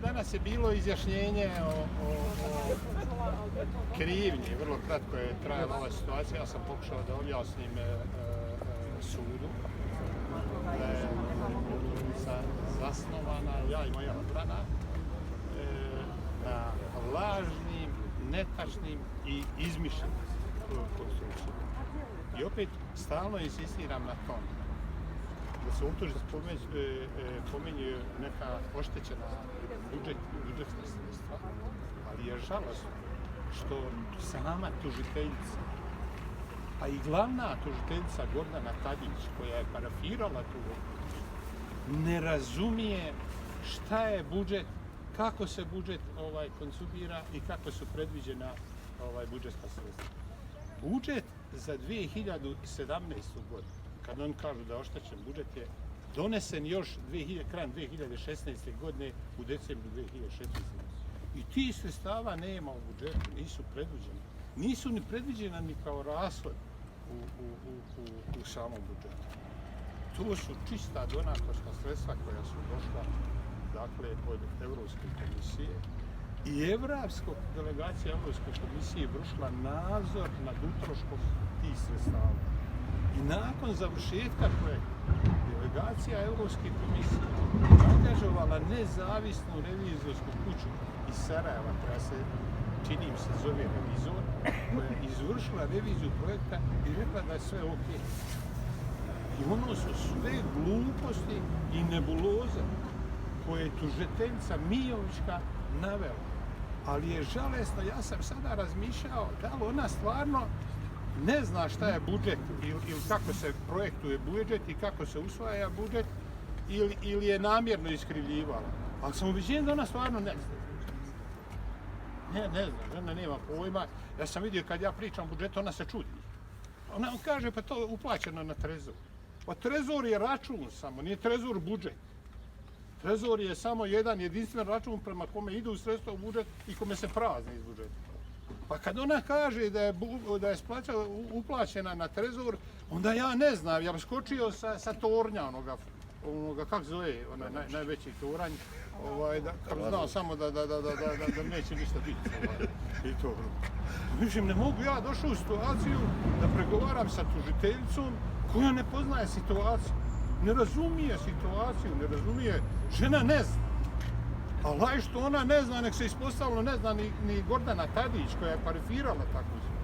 Danas je bilo izjašnjenje o krivnji, vrlo kratko je trajala ova situacija, ja sam pokušao da objasnim sudu da je zasnovana, ja i moja odbrana, na lažnim, netačnim i izmišljenim konstrukcijama. I opet stalno insistiram na tom da se optužbe pominju neka oštećena budžetna sredstva, ali je žalosno što sama tužiteljica, pa i glavna tužiteljica Gordana Tadić, koja je parafirala tu odluku, ne razumije šta je budžet, kako se budžet konsumira i kako su predviđena budžetska sredstva. Budžet za 2017. godinu, kad oni kažu da je oštećen budžet, je donesen još krajem 2016. godine u decembru 2016. I ti sredstava nema u budžetu, nisu predviđeni. Nisu ni predviđena ni kao rashod u samom budžetu. To su čista donatorska sredstva koja su došla od Evropske komisije i delegacija Evropske komisije vršila nadzor nad utroškom tih sredstava. I nakon završetka projekta, delegacija Evropske komisije angažovala nezavisnu revizorsku kuću iz Sarajeva, koja se, čini mi se, zove Revizor, koja je izvršila reviziju projekta i rekla da je sve ok. I ono su sve gluposti i nebuloze koje je tužiteljica Mijovićka navela. Ali je žalosno, ja sam sada razmišljao da li ona stvarno ne zna šta je budžet ili kako se projektuje budžet i kako se usvaja budžet ili je namjerno iskrivljivala. Ali sam ubeđen da ona stvarno ne zna. Ne zna, žena nema pojma. Ja sam vidio kad ja pričam o budžetu, ona se čudi. Ona kaže pa to je uplaćeno na trezor. Pa trezor je račun samo, nije trezor budžet. Trezor je samo jedan jedinstven račun prema kome idu sredstva u budžet i kome se prazne iz budžeta. Pa kad ona kaže da je uplaćena na trezor, onda ja ne znam, ja bi skočio sa tornja onoga, kako zove, onaj najveći toranj, znao samo da neće ništa biti. I to. Mislim, ne mogu ja došao u situaciju da pregovaram sa tužiteljicom koja ne poznaje situaciju. Ne razumije situaciju, ne razumije, žena ne zna. Ali što ona ne zna, nek se ispostavilo ne zna ni Gordana Tadić koja je parafirala takvu situaciju.